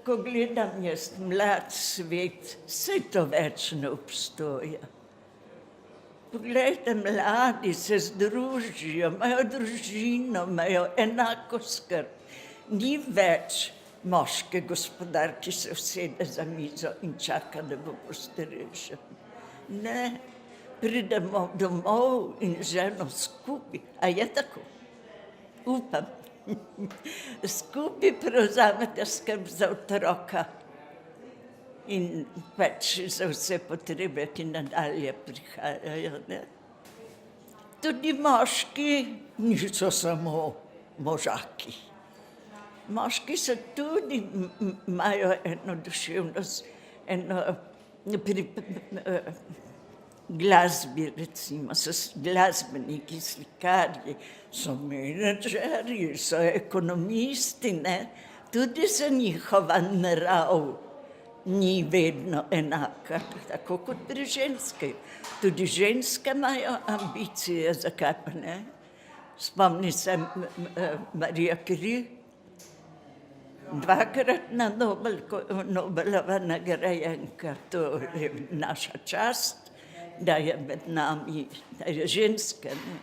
ko gledam jaz mlad svet, saj to več ne obstoja. Poglejte, mladi se združijo, imajo družino, imajo enako skrb. Ni več moški gospodar, ki se usede za mizo in čaka, da bo postarejšel. Ne, pridemo domov in ženo skupaj. A je tako? Upam. Skupaj prevzamete skrb za otroka in pač za vse potrebe, ki nadalje prihajajo. Ne? Tudi moški niso samo možaki. Moški so tudi, imajo eno duševnost, glasbi recimo, so glasbeniki, slikarji, so menedžerji, so ekonomisti, ne. Tudi za njihova narav ni vedno enaka, tako kot pri ženski. Tudi ženske imajo ambicije, zakaj pa ne? Spomni se Marija Curie, dvakratna Nobelova nagrajenka, to je naša čast, da je med nami, da je ženska. Ne?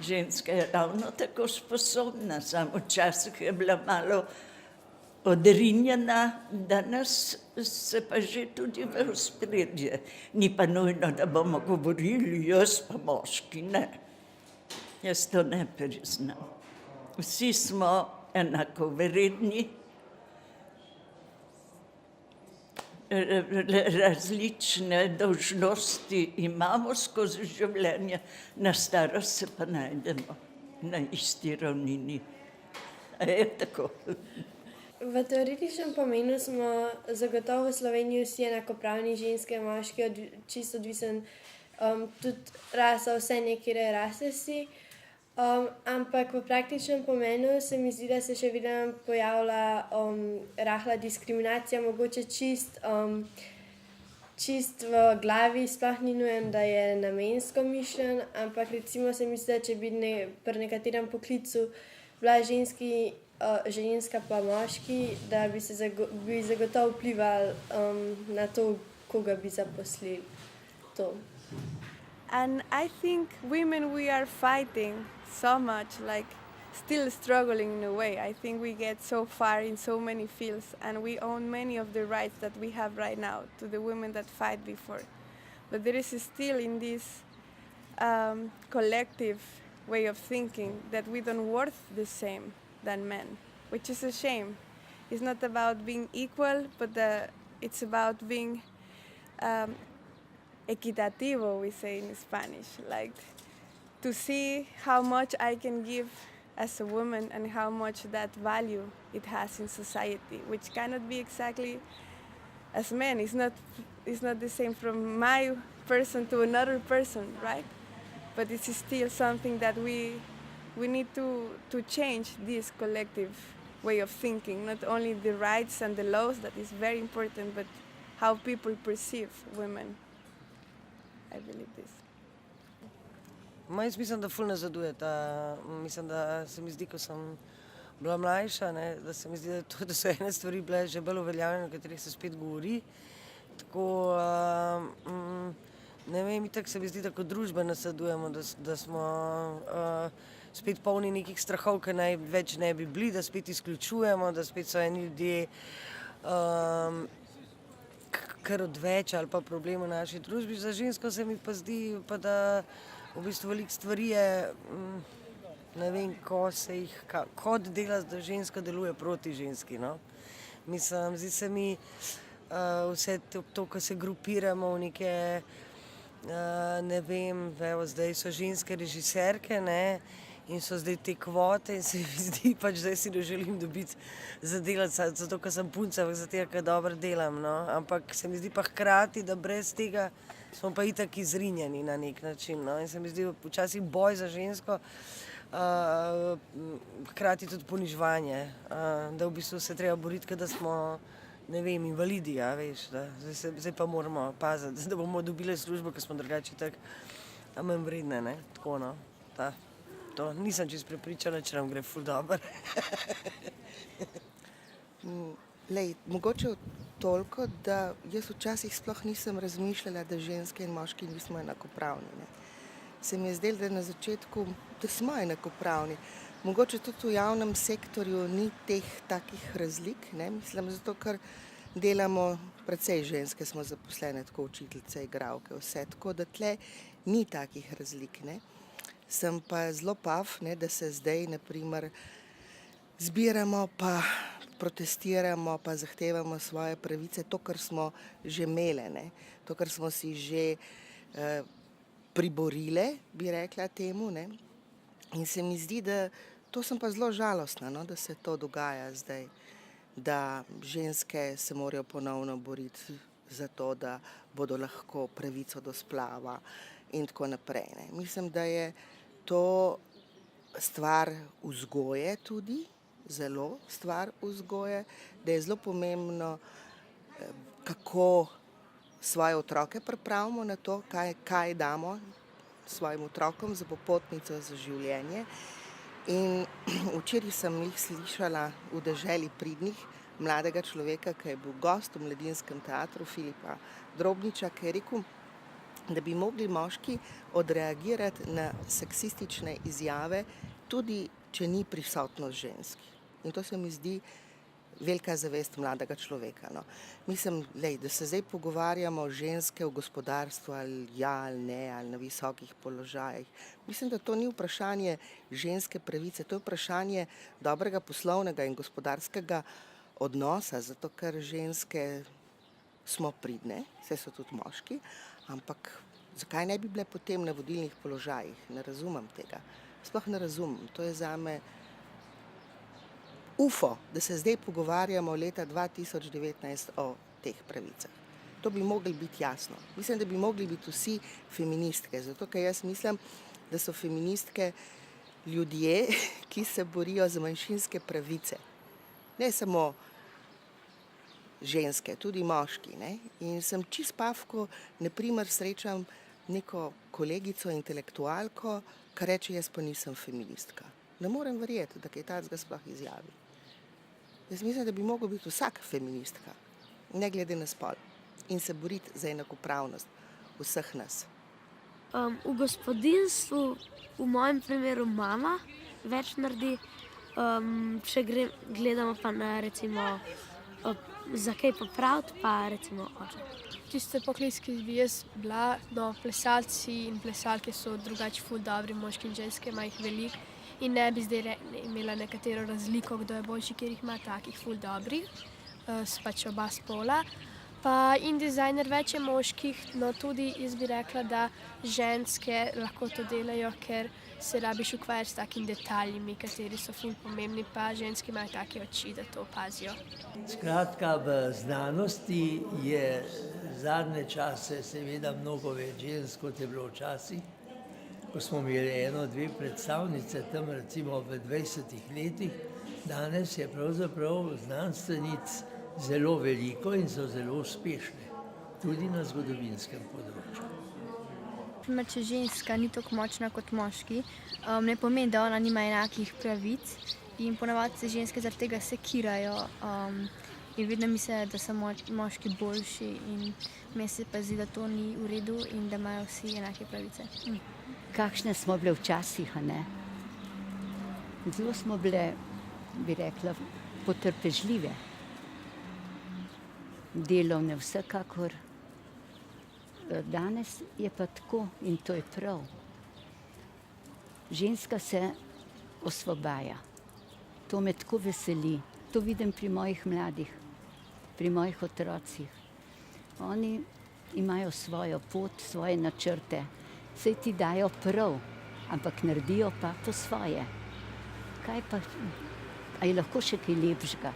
Ženska je ravno tako sposobna, samo včasih je bila malo odrinjena, danes se pa že tudi v ospredje. Ni pa nujno, da bomo govorili, jaz pa moški, ne. Jaz to ne priznam. Vsi smo enakovredni, različne dolžnosti imamo skozi življenje, na starost se pa najdemo na isti ravnini. A je tako? V teoretičnem pomenu smo zagotovo v Sloveniji vsi enakopravni, ženske, moški, čisto odvisen, tudi rasa, vse neke rase si. Ampak v praktičnem pomenu se mi zdi, da se še vedno pojavlja rahla diskriminacija, mogoče čist v glavi, sploh ni nujen, da je namensko mišljen, ampak recimo se mi zdi, da če bi pri nekaterem poklicu bila ženska pa moški, da bi zagotovo vplivali na to, koga bi zaposlili. To. And I think women, we are fighting so much, like still struggling in a way. I think we get so far in so many fields and we own many of the rights that we have right now to the women that fight before. But there is still in this collective way of thinking that we don't worth the same than men, which is a shame. It's not about being equal, but it's about being equitativo, we say in Spanish, like to see how much I can give as a woman and how much that value it has in society, which cannot be exactly as men. It's not the same from my person to another person, right? But it's still something that we need to change this collective way of thinking, not only the rights and the laws, that is very important, but how people perceive women. I believe this. Jaz mislim, da ful nazaduje ta, mislim, da se mi zdi, ko sem bila mlajša, ne, da se mi zdi, da so ene stvari bile že bolj uveljavljene, o katerih se spet govori. Tako, ne vem, itak se mi zdi, da kot družba nazadujemo, da smo spet polni nekih strahov, ki naj več ne bi bili, da spet izključujemo, da spet so eni ljudje kar odveč ali pa problem v naši družbi. Za žensko se mi pa zdi, pa da v bistvu veliko stvari je, ne vem, kot dela, da ženska deluje proti ženski, no. Mislim, zdi se mi vse to, ko se grupiramo v neke, ne vem, evo, zdaj so ženske režiserke, ne, in so zdaj te kvote in se mi zdi pač, zdaj si ne želim dobiti za delati, zato ker sem punca, zato ker dobro delam, no. Ampak se mi zdi pa hkrati, da brez tega smo pa itak izrinjeni na nek način, no. In se mi zdi včasih boj za žensko, hkrati tudi poniževanje, da v bistvu se treba boriti, da smo, ne vem, invalidi, ja, veš, da zdaj pa moramo paziti, da bomo dobili službo, ker smo drugače tako manj vredne, ne, tako, no, to nisem čisto prepričana, če nam gre ful dobro. Lej, mogoče toliko, da jaz včasih sploh nisem razmišljala, da ženske in moški nismo enakopravni. Ne. Se mi je zdelo, da na začetku, da smo enakopravni. Mogoče tudi v javnem sektorju ni teh takih razlik, ne. Mislim, zato ker delamo, precej ženske smo zaposlene, tako učiteljice, igralke, vse, tako da tle ni takih razlik, ne. Sem pa zelo paf, ne, da se zdaj, na primer, zbiramo pa protestiramo, pa zahtevamo svoje pravice, to, kar smo že imele, ne? To, kar smo si že priborile, bi rekla temu. Ne? In se mi zdi, da to sem pa zelo žalostna, no? Da se to dogaja zdaj, da ženske se morajo ponovno boriti za to, da bodo lahko pravico do splava in tako naprej. Ne? Mislim, da je to stvar vzgoje tudi, zelo stvar vzgoje, da je zelo pomembno, kako svoje otroke pripravimo na to, kaj damo svojim otrokom za popotnico za življenje. In včeraj sem jih slišala v Deželi pridnih mladega človeka, ki je bil gost v Mladinskem teatru, Filipa Drobniča, ki je rekel, da bi mogli moški odreagirati na seksistične izjave, tudi če ni prisotnost žensk. In to se mi zdi velika zavest mladega človeka. No. Mislim, da se zdaj pogovarjamo ženske v gospodarstvu ali ja ali ne, ali na visokih položajih. Mislim, da to ni vprašanje ženske pravice, to je vprašanje dobrega poslovnega in gospodarskega odnosa, zato ker ženske smo pridne, vse so tudi moški, ampak zakaj ne bi bile potem na vodilnih položajih? Ne razumem tega. Sploh ne razumem. To je zame UFO, da se zdaj pogovarjamo leta 2019 o teh pravicah. To bi mogli biti jasno. Mislim, da bi mogli biti vsi feministke, zato ker jaz mislim, da so feministke ljudje, ki se borijo za manjšinske pravice. Ne samo ženske, tudi moški. Ne? In sem čist paf, ko na primer srečam neko kolegico, intelektualko, ki reče, jaz pa nisem feministka. Ne morem verjeti, da kaj takega sploh izjavi. Jaz mislim, da bi mogel biti vsak feministka, ne glede na spol, in se boriti za enakopravnost vseh nas. V gospodinjstvu, v mojem primeru mama, več naredi, če gledamo pa na recimo za kaj popraviti, pa recimo oče. Tiste poklic, ki bi jaz bila, no, plesalci in plesalke so drugače ful dobri, moški in ženske ima jih veliko in ne bi zdaj imela nekatero razliko, kdo je boljši, ker jih ima takih ful dobrih, pač oba spola. Pa in dizajner več je moških, no tudi jaz bi rekla, da ženske lahko to delajo, ker se rabiš ukvarjati s takimi detaljimi, kateri so ful pomembni, pa ženski imajo take oči, da to opazijo. Skratka, v znanosti je zadnje čase seveda mnogo več žensk, kot je bilo včasih. Ko smo imeli eno, dve predstavnice tam recimo v 20 letih, danes je pravzaprav znanstvenic zelo veliko in so zelo uspešne, tudi na zgodovinskem področju. Če ženska ni tako močna kot moški, ne pomeni, da ona nima enakih pravic in ponavadi se ženske zaradi tega sekirajo in vedno mislijo, da so moški boljši in meni se pa zdi, da to ni v redu in da imajo vsi enake pravice. Kakšne smo bile včasih, a ne? Zelo smo bile, bi rekla, potrpežljive. Delovne vsekakor. Danes je pa tako in to je prav. Ženska se osvobaja. To me tako veseli. To vidim pri mojih mladih, pri mojih otrocih. Oni imajo svojo pot, svoje načrte. Saj ti dajo prav, ampak naredijo pa po svoje. Kaj pa, a je lahko še kaj lepšega?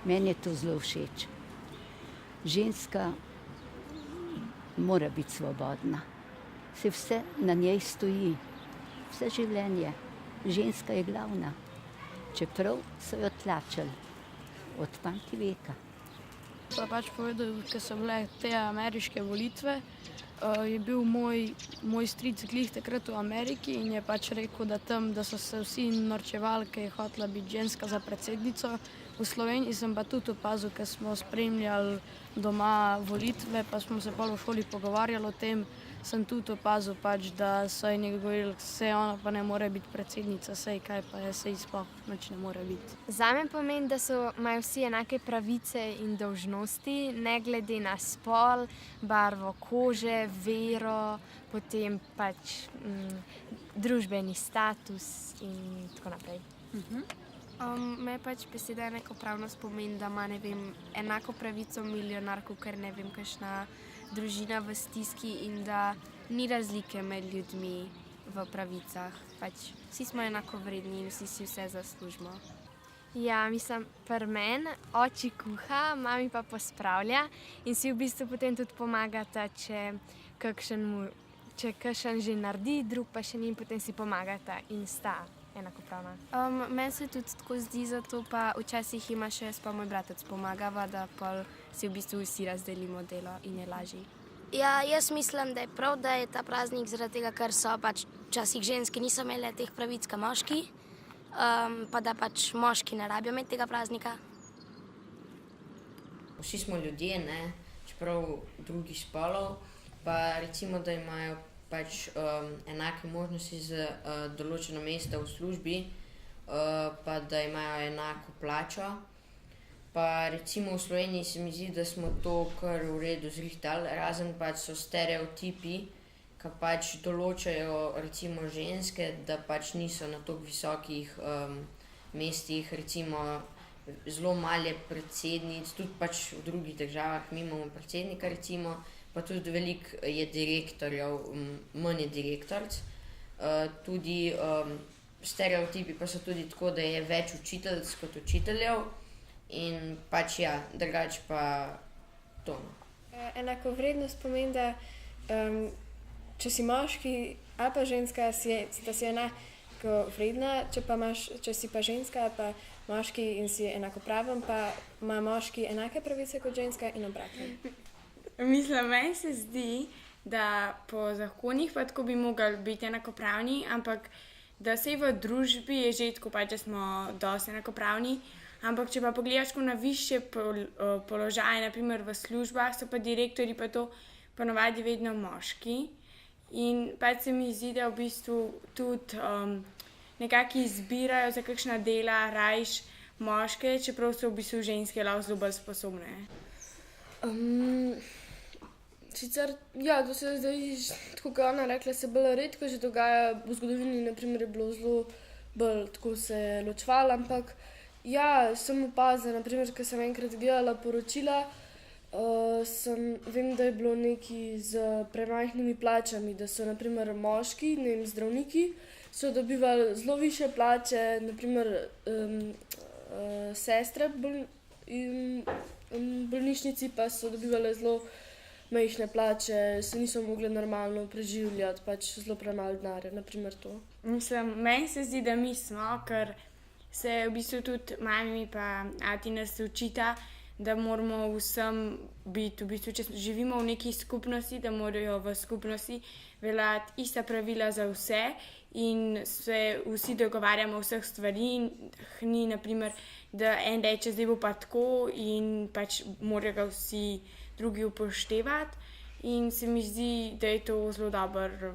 Meni je to zelo všeč. Ženska mora biti svobodna. Se vse na njej stoji, vse življenje. Ženska je glavna. Čeprav so jo tlačili od pameti veka. Pa pač povedal, ker so bile te ameriške volitve, je bil moj stric glih takrat v Ameriki in je pač rekel, da so se vsi norčevali, ker je hotela biti ženska za predsednico. V Sloveniji sem pa tudi opazil, ker smo spremljali doma volitve, pa smo se pa v šoli pogovarjali o tem, sem tudi opazil pač, da so ji nekaj govorili, saj ona pa ne more biti predsednica, saj kaj pa je, saj sploh nič ne more biti. Zame pomeni, da imajo vsi enake pravice in dolžnosti, ne glede na spol, barvo kože, vero, potem pač družbeni status in tako naprej. Me pač beseda enakopravnost pomeni, da ima, ne vem, enako pravico milijonar, kakor, ne vem, kakšna družina v stiski in da ni razlike med ljudmi v pravicah. Pač vsi smo enako vredni in vsi si vse zaslužimo. Ja, mislim, pri meni oči kuha, mami pa pospravlja in si v bistvu potem tudi pomagata, če kakšen že naredi, drug pa še ni, potem si pomagata in sta enakopravna. Meni se tudi tako zdi, zato pa včasih ima še jaz pa moj bratec pomagava, da pa si v bistvu vsi razdelimo delo in je lažje. Ja, jaz mislim, da je prav, da je ta praznik zaradi tega, ker so pač včasih ženske niso imele teh pravic kot moški, pa da pač moški ne rabijo imeti tega praznika. Vsi smo ljudje, ne, čeprav drugih spolov, pa recimo, da imajo pač enake možnosti za določeno mesto v službi, pa da imajo enako plačo. Pa recimo v Sloveniji se mi zdi, da smo to kar v redu zrihtali, razen pač so stereotipi, ki pač določajo recimo ženske, da pač niso na toliko visokih mestih, recimo zelo malo je predsednic, tudi pač v drugih državah mi imamo predsednika recimo, pa tudi veliko je direktorjev, manj je direktoric. Tudi stereotipi pa so tudi tako, da je več učiteljic kot učiteljev in pač ja, drugače pa to. Enakovrednost pomeni, da če si moški ali pa ženska, da si enako vredna, če si pa ženska ali pa moški in si enakopraven, pa ima moški enake pravice kot ženska in obratno. Mislim, meni se zdi, da po zakonih pa tako bi mogli biti enakopravni, ampak da vse v družbi je že tako pač, da smo dosti enakopravni, ampak če pa pogledaš na višje položaje, naprimer v službah, so pa direktorji pa to ponovadi vedno moški in pač se mi zdi, da v bistvu tudi nekako izbirajo za kakšna dela rajš moške, čeprav so v bistvu ženske lahko zelo bolj sposobne. Sicer, ja, to se zdaj, tako kot Ana rekla, se bolj redko že dogaja, v zgodovini naprimer je bilo zelo bolj tako se ločevalo, ampak ja, sem opazila, naprimer, ko sem enkrat gledala poročila, vem, da je bilo nekaj z premajhnimi plačami, da so naprimer moški, ne vem, zdravniki, so dobivali zelo više plače, naprimer sestre v bolnišnici pa so dobivali zelo majhne plače, se niso mogli normalno preživljati, pač zelo premalo denarja, naprimer to. Mislim, meni se zdi, da mi smo, ker se v bistvu tudi mami pa ati nas učita, da moramo vsem biti, v bistvu, če živimo v neki skupnosti, da morajo v skupnosti veljati ista pravila za vse in se vsi dogovarjamo vseh stvari, ni naprimer, da en reče, zdaj bo pa tako in pač morajo ga vsi drugi upoštevati in se mi zdi, da je to zelo dobro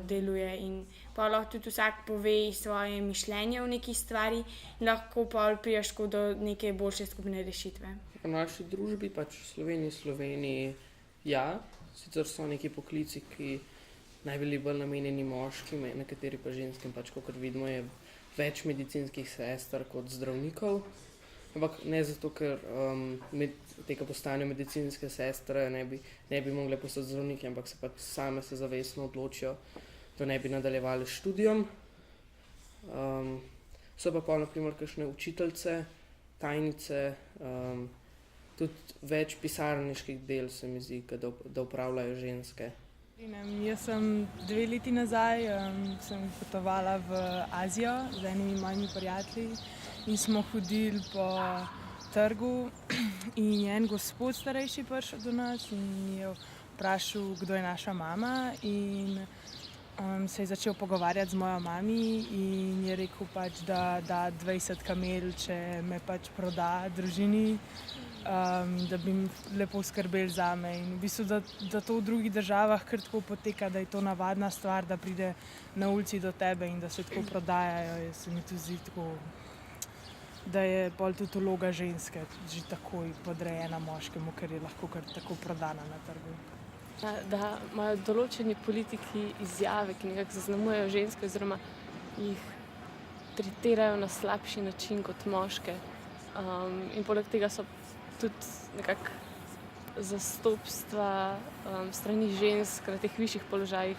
deluje in pa lahko tudi vsak pove svoje mišljenje o neki stvari in lahko pa prideš do neke boljše skupne rešitve. V naši družbi, pač v Sloveniji, ja, sicer so neki poklici, ki naj bili bolj namenjeni moškim, nekateri pa ženskim, pač kot vidimo je več medicinskih sester kot zdravnikov. Ampak ne zato, ker tega postanejo medicinske sestre, ne bi mogle postati zdravniki, ampak se pač same se zavestno odločijo, da ne bi nadaljevali s študijom. So pa naprimer kakšne učiteljice, tajnice, tudi več pisarniških del se mi zdi, da upravljajo ženske. Jaz sem 2 leti nazaj sem potovala v Azijo z enimi mojimi prijatelji in smo hodili po trgu in je en gospod starejši prišel do nas in je vprašal, kdo je naša mama in se je začel pogovarjati z mojo mami in je rekel pač, da da 20 kamel, če me pač proda družini, da bi jim lepo skrbeli zame. In v bistvu, da to v drugih državah kar tako poteka, da je to navadna stvar, da pride na ulici do tebe in da se tako prodajajo, se mi tudi zdi tako, da je pol tudi vloga ženske že takoj podrejena moškemu, ker je lahko kar tako prodana na trgu. Da imajo določeni politiki izjave, ki nekako zaznamujejo ženske oziroma jih tretirajo na slabši način kot moške. In poleg tega so tudi nekako zastopstva strani žensk na teh višjih položajih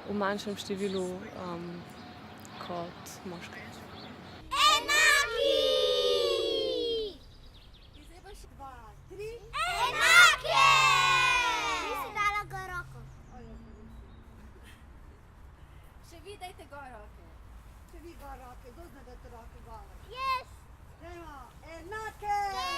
v manjšem številu kot moške. Enaki! Zdaj pa še 2, 3. Enaki! Ti si dala gor roko. Še vi dajte gor roke. Še vi gor roke. Kdo zna dati roke gor? Jaz! Dajmo. Enake!